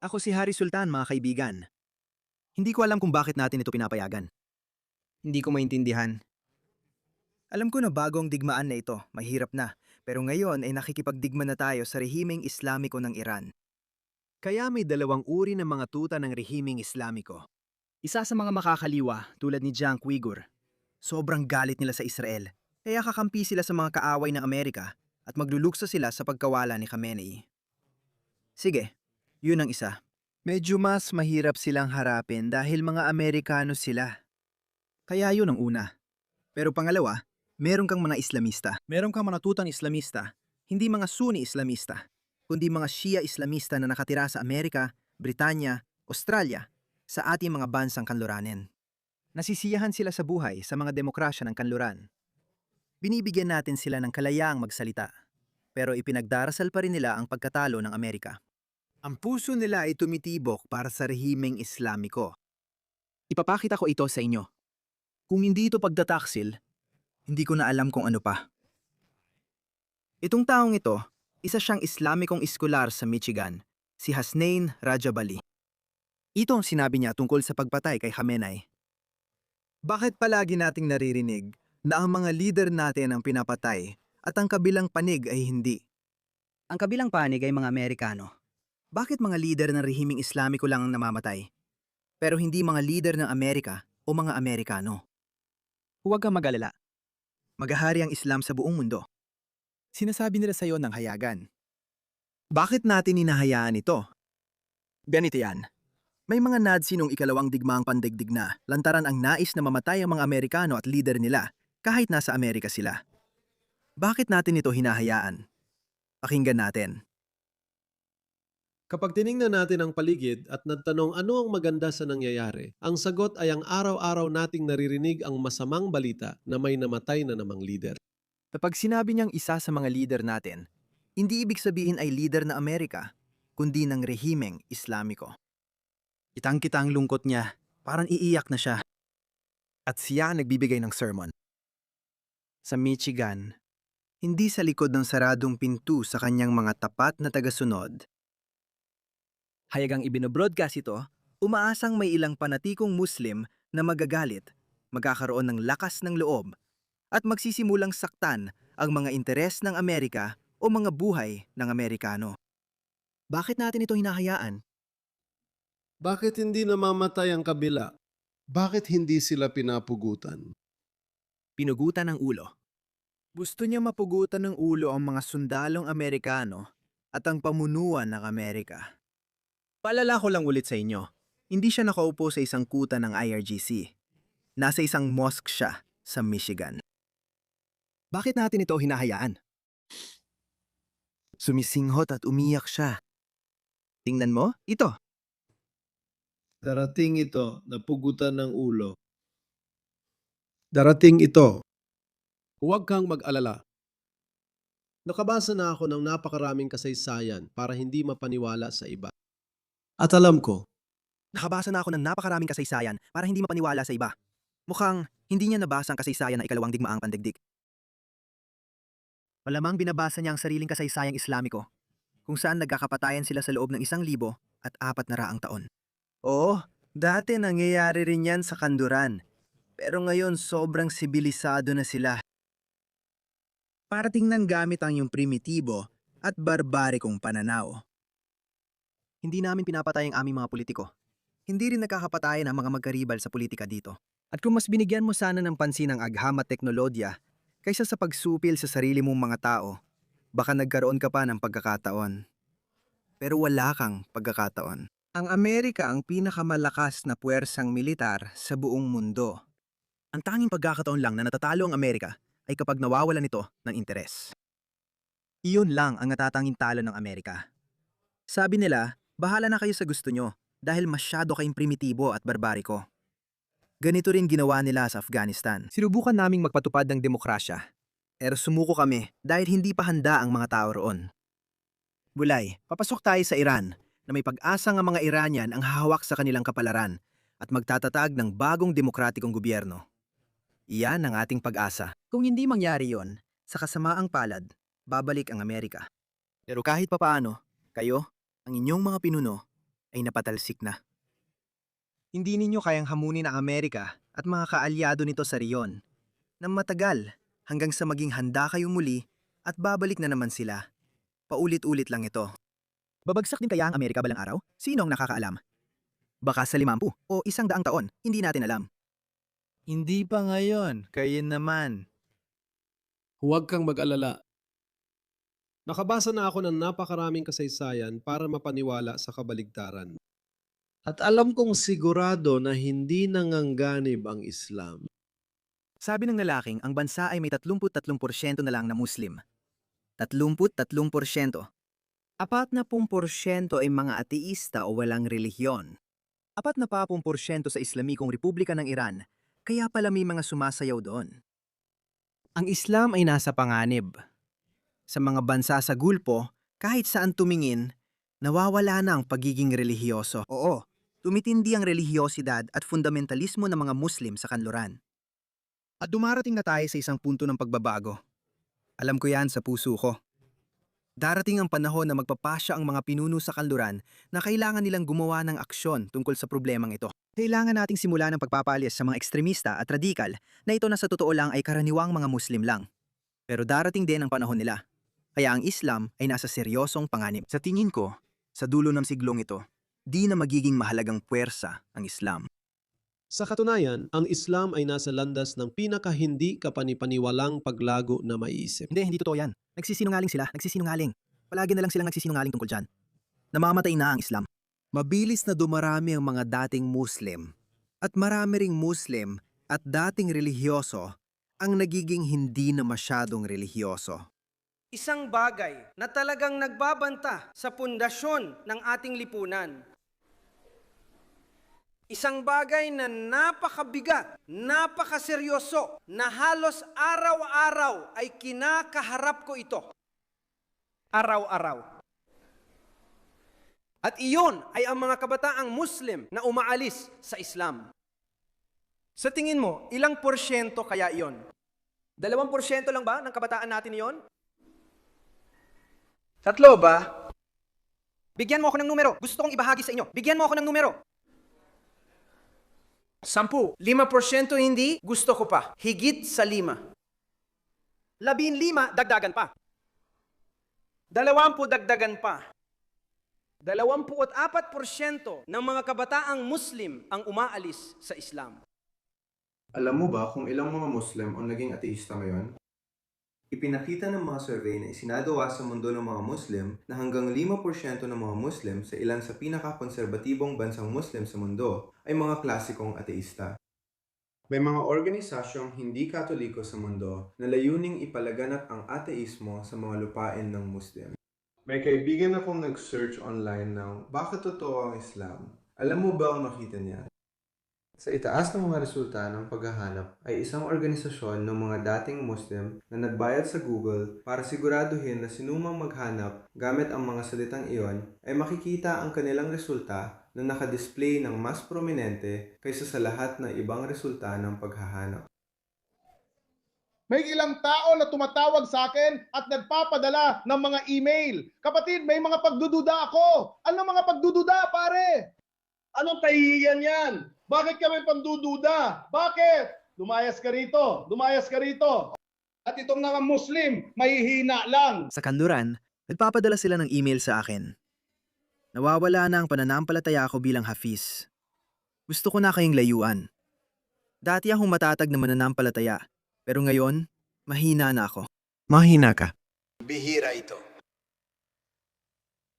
Ako si Hari Sultan, mga kaibigan. Hindi ko alam kung bakit natin ito pinapayagan. Hindi ko maintindihan. Alam ko na bagong digmaan na ito, mahirap na. Pero ngayon ay nakikipagdigma na tayo sa rehimeng Islamiko ng Iran. Kaya may dalawang uri ng mga tuta ng rehimeng Islamiko. Isa sa mga makakaliwa tulad ni Cenk Uygur. Sobrang galit nila sa Israel. Kaya kakampi sila sa mga kaaway ng Amerika at magluluksa sila sa pagkawala ni Khamenei. Sige, yun ang isa. Medyo mas mahirap silang harapin dahil mga Amerikano sila. Kaya yun ang una. Pero pangalawa, meron kang mga Islamista. Meron kang mga tutang Islamista, hindi mga Sunni Islamista, kundi mga Shia Islamista na nakatira sa Amerika, Britanya, Australia, sa ating mga bansang kanluranin. Nasisiyahan sila sa buhay sa mga demokrasya ng kanluran. Binibigyan natin sila ng kalayaang magsalita, pero ipinagdarasal pa rin nila ang pagkatalo ng Amerika. Ang puso nila ay tumitibok para sa rehimeng Islamiko. Ipapakita ko ito sa inyo. Kung hindi ito pagtataksil, hindi ko na alam kung ano pa. Itong taong ito, isa siyang Islamikong iskolar sa Michigan, si Hasnain Rajabali. Ito ang sinabi niya tungkol sa pagpatay kay Khamenei. Bakit palagi nating naririnig na ang mga leader natin ang pinapatay at ang kabilang panig ay hindi? Ang kabilang panig ay mga Amerikano. Bakit mga leader ng rehimeng Islamiko lang ang namamatay? Pero hindi mga leader ng Amerika o mga Amerikano? Huwag kang mag-alala. Maghahari ang Islam sa buong mundo. Sinasabi nila sa iyo ng hayagan. Bakit natin hinahayaan ito? Ganito yan. May mga Nazi nung ikalawang digmaang pandaigdig na lantaran ang nais na mamatay ang mga Amerikano at leader nila kahit nasa Amerika sila. Bakit natin ito hinahayaan? Pakinggan natin. Kapag tiningnan natin ang paligid at nagtanong ano ang maganda sa nangyayari, ang sagot ay ang araw-araw nating naririnig ang masamang balita na may namatay na namang leader. Kapag sinabi niyang isa sa mga leader natin, hindi ibig sabihin ay leader na Amerika, kundi ng rehimeng Islamiko. Kitang-kita ang lungkot niya, parang iiyak na siya. At siya nagbibigay ng sermon. Sa Michigan, hindi sa likod ng saradong pinto sa kanyang mga tapat na tagasunod. Hayagang ibinobroadcast ito, umaasang may ilang panatikong Muslim na magagalit, magkakaroon ng lakas ng loob, at magsisimulang saktan ang mga interes ng Amerika o mga buhay ng Amerikano. Bakit natin ito hinahayaan? Bakit hindi namamatay ang kabila? Bakit hindi sila pinapugutan? Pinugutan ng ulo. Gusto niya mapugutan ng ulo ang mga sundalong Amerikano at ang pamunuan ng Amerika. Paalala ko lang ulit sa inyo, hindi siya nakaupo sa isang kuta ng IRGC. Nasa isang mosque siya sa Michigan. Bakit natin ito hinahayaan? Sumisinghot at umiyak siya. Tingnan mo, ito. Darating ito, napugutan ng ulo. Darating ito. Huwag kang mag-alala. Nakabasa na ako ng napakaraming kasaysayan para hindi mapaniwala sa iba. At alam ko, Nakabasa na ako ng napakaraming kasaysayan para hindi mapaniwala sa iba. Mukhang hindi niya nabasa ang kasaysayan ng ikalawang digmaang pandaigdig. Malamang binabasa niya ang sariling kasaysayang Islamiko, kung saan nagkakapatayan sila sa loob ng 1,004 taon. Oo, dati nangyayari rin yan sa kanduran. Pero ngayon sobrang sibilisado na sila. Para tingnan gamit ang yung primitibo at barbarikong pananaw. Hindi namin pinapatay ang aming mga politiko. Hindi rin nakakapatayan ang mga magkaribal sa politika dito. At kung mas binigyan mo sana ng pansin ang agham at teknolohiya kaysa sa pagsupil sa sarili mong mga tao, baka nagkaroon ka pa ng pagkakataon. Pero wala kang pagkakataon. Ang Amerika ang pinakamalakas na puwersang militar sa buong mundo. Ang tanging pagkakataon lang na natatalo ang Amerika ay kapag nawawalan nito ng interes. Iyon lang ang natatanging talo ng Amerika. Sabi nila, bahala na kayo sa gusto nyo dahil masyado kayong primitibo at barbariko. Ganito rin ginawa nila sa Afghanistan. Sinubukan naming magpatupad ng demokrasya. Pero sumuko kami dahil hindi pa handa ang mga tao roon. Bulay, papasok tayo sa Iran na may pag-asa ang mga Iranian ang hahawak sa kanilang kapalaran at magtatatag ng bagong demokratikong gobyerno. Iyan ang ating pag-asa. Kung hindi mangyari yon, sa kasamaang palad, babalik ang Amerika. Pero kahit papaano, kayo, ang inyong mga pinuno, ay napatalsik na. Hindi ninyo kayang hamunin ang Amerika at mga kaalyado nito sa riyon ng matagal hanggang sa maging handa kayo muli at babalik na naman sila. Paulit-ulit lang ito. Babagsak din kaya ang Amerika balang araw? Sino ang nakakaalam? Baka sa 50 o 100 taon, hindi natin alam. Hindi pa ngayon, kayo naman. Huwag kang mag-alala. Nakabasa na ako ng napakaraming kasaysayan para mapaniwala sa kabaligtaran. At alam kong sigurado na hindi nangangganib ang Islam. Sabi ng lalaking ang bansa ay may 33% na lang na Muslim. 33%. 40% ay mga ateista o walang relihiyon. 40% sa Islamikong Republika ng Iran, kaya pala may mga sumasayaw doon. Ang Islam ay nasa panganib. Sa mga bansa sa Gulpo, kahit saan tumingin, nawawala na ang pagiging relihiyoso. Oo, tumitindi ang relihiyosidad at fundamentalismo ng mga Muslim sa kanluran. At dumarating na tayo sa isang punto ng pagbabago. Alam ko yan sa puso ko. Darating ang panahon na magpapasya ang mga pinuno sa kanluran na kailangan nilang gumawa ng aksyon tungkol sa problemang ito. Kailangan nating simulan ng pagpapalis sa mga ekstremista at radikal na ito na sa totoo lang ay karaniwang mga Muslim lang. Pero darating din ang panahon nila. Kaya ang Islam ay nasa seryosong panganib. Sa tingin ko, sa dulo ng siglong ito, di na magiging mahalagang puwersa ang Islam. Sa katunayan, ang Islam ay nasa landas ng pinaka-hindi kapanipaniwalang paglago na maiisip. Hindi totoo yan. Nagsisinungaling sila, nagsisinungaling. Palagi na lang silang nagsisinungaling tungkol dyan. Namamatay na ang Islam. Mabilis na dumarami ang mga dating Muslim. At marami ring Muslim at dating relihiyoso ang nagiging hindi na masyadong relihiyoso. Isang bagay na talagang nagbabanta sa pundasyon ng ating lipunan. Isang bagay na napakabigat, napakaseryoso, na halos araw-araw ay kinakaharap ko ito. Araw-araw. At iyon ay ang mga kabataang Muslim na umaalis sa Islam. Sa tingin mo, ilang porsyento kaya iyon? 2% lang ba ng kabataan natin iyon? 3 ba? Bigyan mo ako ng numero. Gusto kong ibahagi sa inyo. Bigyan mo ako ng numero. 10. 5% hindi, gusto ko pa. Higit sa 5. 15, dagdagan pa. 20, dagdagan pa. 24% ng mga kabataang Muslim ang umaalis sa Islam. Alam mo ba kung ilang mga Muslim ang naging ateista ngayon? Ipinakita ng mga survey na isinagawa sa mundo ng mga Muslim na hanggang 5% ng mga Muslim sa ilan sa pinakakonserbatibong bansang Muslim sa mundo ay mga klasikong ateista. May mga organisasyong hindi katoliko sa mundo na layuning ipalaganap ang ateismo sa mga lupain ng Muslim. May kaibigan akong nag-search online ng bakit totoo ang Islam. Alam mo ba ang nakita niya? Sa itaas ng mga resulta ng paghahanap ay isang organisasyon ng mga dating Muslim na nagbayad sa Google para siguraduhin na sinumang maghanap gamit ang mga salitang iyon ay makikita ang kanilang resulta na nakadisplay ng mas prominente kaysa sa lahat ng ibang resulta ng paghahanap. May ilang tao na tumatawag sa akin at nagpapadala ng mga email. Kapatid, may mga pagdududa ako. Ano mga pagdududa, pare? Anong kahihiyan yan? Bakit kami pandududa? Bakit? Lumayas ka rito. Lumayas ka rito. At itong mga Muslim, mahihina lang. Sa kanluran, nagpapadala sila ng email sa akin. Nawawala na ang pananampalataya ko bilang hafiz. Gusto ko na kayong layuan. Dati akong matatag na mananampalataya, pero ngayon, mahina na ako. Mahina ka. Bihira ito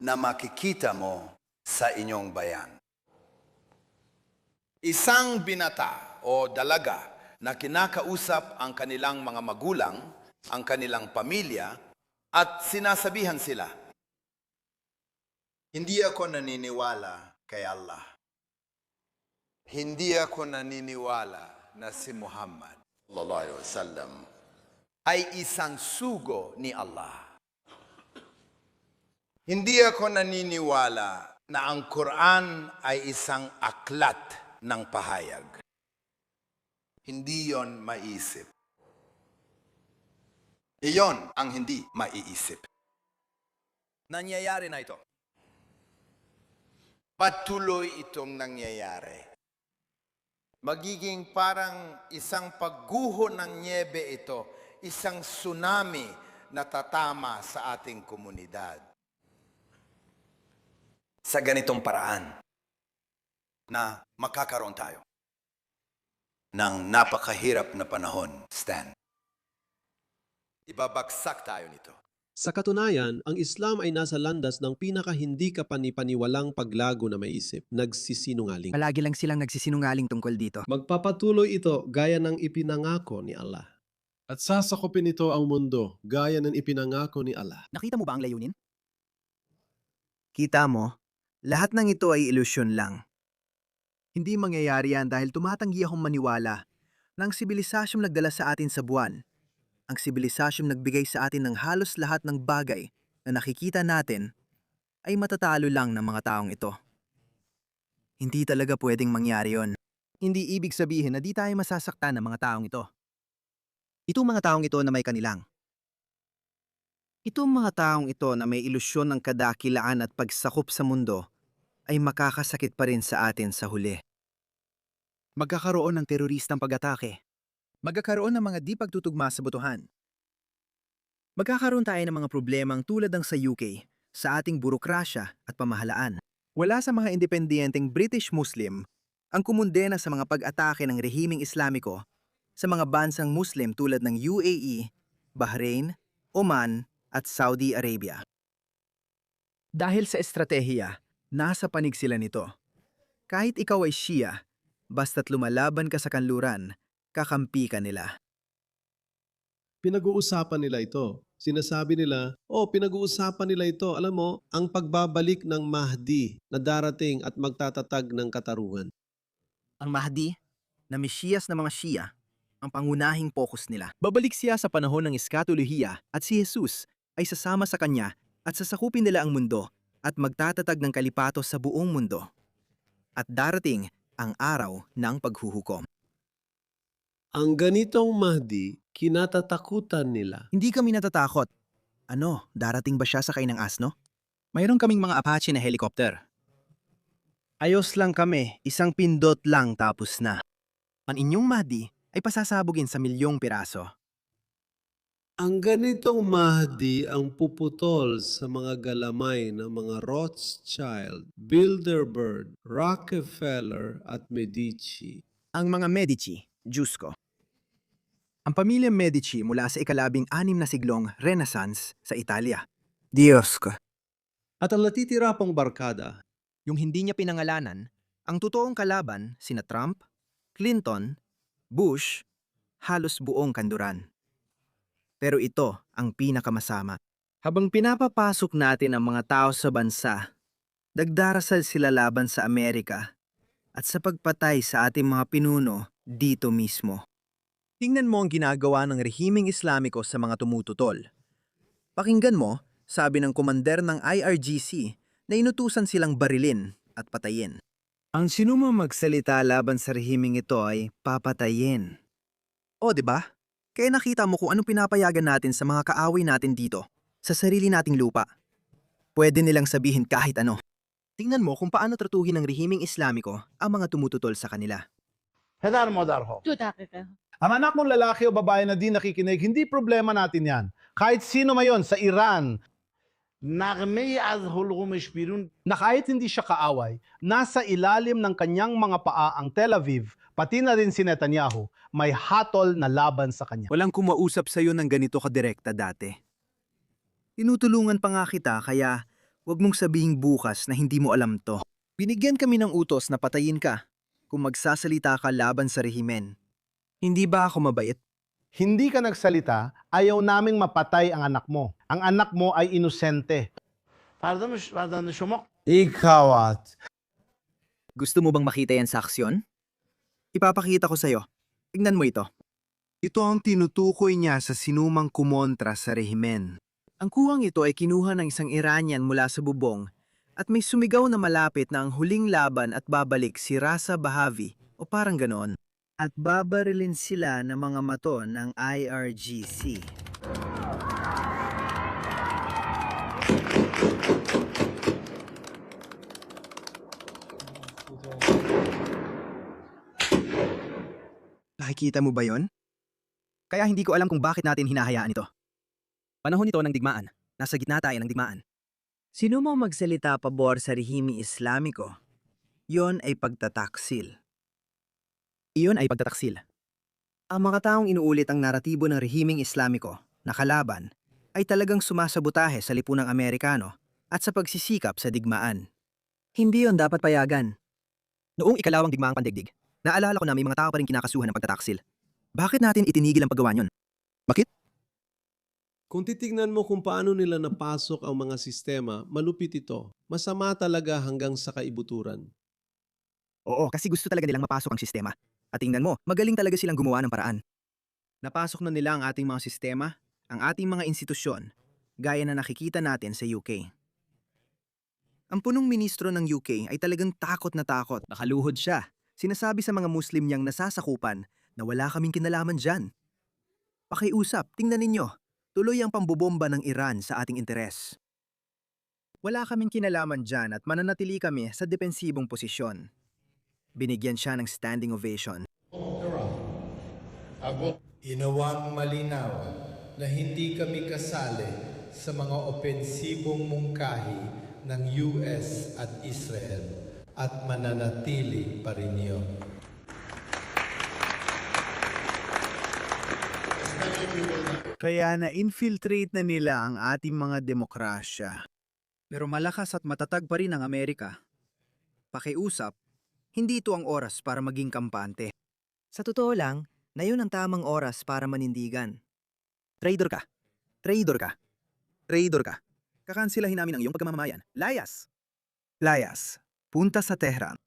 na makikita mo sa inyong bayan. Isang binata o dalaga na kinakausap ang kanilang mga magulang, ang kanilang pamilya, at sinasabihan sila, "Hindi ako naniniwala kay Allah. Hindi ako naniniwala na si Muhammad sallallahu alaihi wasallam ay isang sugo ni Allah. Hindi ako naniniwala na ang Quran ay isang aklat ng pahayag." Hindi yon maiisip. Iyon ang hindi maiisip. Nangyayari na ito. patuloy itong nangyayari. Magiging parang isang pagguho ng nyebe ito, isang tsunami na tatama sa ating komunidad. Sa ganitong paraan na makakaroon tayo ng napakahirap na panahon, Stan. Ibabagsak tayo nito. Sa katunayan, ang Islam ay nasa landas ng pinaka-hindi kapanipaniwalang paglago na may isip, nagsisinungaling. Palagi lang silang nagsisinungaling tungkol dito. Magpapatuloy ito gaya ng ipinangako ni Allah. At sasakupin ito ang mundo gaya ng ipinangako ni Allah. Nakita mo ba ang layunin? Kita mo, lahat ng ito ay ilusyon lang. Hindi mangyayari yan dahil tumatanggi akong maniwala na ang sibilisasyong nagdala sa atin sa buwan, ang sibilisasyong nagbigay sa atin ng halos lahat ng bagay na nakikita natin, ay matatalo lang ng mga taong ito. Hindi talaga pwedeng mangyari yon. Hindi ibig sabihin na di tayo masasaktan ng mga taong ito. Itong mga taong ito na may kanilang. Itong mga taong ito na may ilusyon ng kadakilaan at pagsakop sa mundo ay makakasakit pa rin sa atin sa huli. Magkakaroon ng teroristang pag-atake. Magkakaroon ng mga di pagtutugma sa botohan. Magkakaroon tayo ng mga problemang tulad ng sa UK, sa ating burokrasya at pamahalaan. Wala sa mga independenteng British Muslim ang kumundena sa mga pag-atake ng rehimeng Islamiko sa mga bansang Muslim tulad ng UAE, Bahrain, Oman at Saudi Arabia. Dahil sa estratehiya, nasa panig sila nito. Kahit ikaw ay Shia, basta't lumalaban ka sa kanluran, kakampi ka nila. Pinag-uusapan nila ito. Sinasabi nila, pinag-uusapan nila ito. Alam mo, ang pagbabalik ng Mahdi na darating at magtatatag ng katarungan. Ang Mahdi, na Mesiyas ng mga Shia, ang pangunahing focus nila. Babalik siya sa panahon ng eskatolohiya at si Jesus ay sasama sa kanya at sasakupin nila ang mundo at magtatatag ng kalipato sa buong mundo. At darating ang araw ng paghuhukom. Ang ganitong Mahdi, kinatatakutan nila. Hindi kami natatakot. Ano, darating ba siya sakay ng asno? Mayroon kaming mga Apache na helicopter. Ayos lang kami, isang pindot lang tapos na. Ang inyong Mahdi ay pasasabugin sa milyong piraso. Ang ganitong Mahdi ang puputol sa mga galamay ng mga Rothschild, Bilderberg, Rockefeller at Medici. Ang mga Medici, Diyos ko. Ang pamilya Medici mula sa ika-16 na siglong Renaissance sa Italia. Diyos ko. At ang natitira pang barkada, Yung hindi niya pinangalanan, ang totoong kalaban sina Trump, Clinton, Bush, halos buong kanduran. Pero ito ang pinakamasama. Habang pinapapasok natin ang mga tao sa bansa, nagdarasal sila laban sa Amerika at sa pagpatay sa ating mga pinuno dito mismo. Tingnan mo ang ginagawa ng rehimeng Islamiko sa mga tumututol. Pakinggan mo, sabi ng komander ng IRGC na inutusan silang barilin at patayin. Ang sinumang magsalita laban sa rehimeng ito ay papatayin. O, di ba? Kaya nakita mo kung anong pinapayagan natin sa mga kaaway natin dito, sa sarili nating lupa. Pwede nilang sabihin kahit ano. Tingnan mo kung paano tratuhin ng rehimeng Islamiko ang mga tumututol sa kanila. Hedar modar ho. 2 dakika. Ang anak mong lalaki o babae na di nakikinig, hindi problema natin yan. Kahit sino mayon sa Iran, na kahit hindi siya kaaway, nasa ilalim ng kanyang mga paa ang Tel Aviv, pati na rin si Netanyahu, may hatol na laban sa kanya. Walang kumausap sa'yo ng ganito kadirekta dati. Tinutulungan pa nga kita kaya huwag mong sabihing bukas na hindi mo alam to. Binigyan kami ng utos na patayin ka kung magsasalita ka laban sa rehimen. Hindi ba ako mabait? Hindi ka nagsalita, ayaw naming mapatay ang anak mo. Ang anak mo ay inosente. Ikaw at... Gusto mo bang makita yan sa aksyon? Ipapakita ko sa'yo. Tingnan mo ito. Ito ang tinutukoy niya sa sinumang kumontra sa rehimen. Ang kuwang ito ay kinuha ng isang Iranian mula sa bubong at may sumigaw na malapit na ang huling laban at babalik si Raza Bahavi o parang ganoon. At babarilin sila ng mga mato ng IRGC. Nakikita mo ba yon? Kaya hindi ko alam kung bakit natin hinahayaan ito. Panahon ito ng digmaan. Nasa gitna tayo ng digmaan. Sino mo magsalita pabor sa rehimeng Islamiko? Yon ay pagtataksil. Iyon ay pagtataksil. Ang mga taong inuulit ang naratibo ng rehimeng Islamiko na kalaban ay talagang sumasabotahe sa lipunang Amerikano at sa pagsisikap sa digmaan. Hindi yon dapat payagan. Noong ikalawang digmaang pandigdig, naalala ko na may mga tao pa rin kinakasuhan ng pagtataksil. Bakit natin itinigil ang paggawa niyon? Bakit? Kung titignan mo kung paano nila napasok ang mga sistema, malupit ito. Masama talaga hanggang sa kaibuturan. Oo, kasi gusto talaga nilang mapasok ang sistema. At tingnan mo, magaling talaga silang gumawa ng paraan. Napasok na nila ang ating mga sistema, ang ating mga institusyon, gaya na nakikita natin sa UK. Ang punong ministro ng UK ay talagang takot na takot. Nakaluhod siya. Sinasabi sa mga Muslim niyang nasasakupan na wala kaming kinalaman dyan. Pakiusap, tingnan ninyo. Tuloy ang pambobomba ng Iran sa ating interes. Wala kaming kinalaman dyan at mananatili kami sa depensibong posisyon. Binigyan siya ng standing ovation. Inawang malinaw na hindi kami kasali sa mga opensibong mungkahi ng US at Israel at mananatili pa rin yun. Kaya na-infiltrate na nila ang ating mga demokrasya. Pero malakas at matatag pa rin ang Amerika. Pakiusap, hindi ito ang oras para maging kampante. Sa totoo lang, na yun ang tamang oras para manindigan. Traitor ka. Traitor ka. Traitor ka. Kakansilahin namin ang iyong pagkamamayan. Layas! Layas. Punta sa Tehran.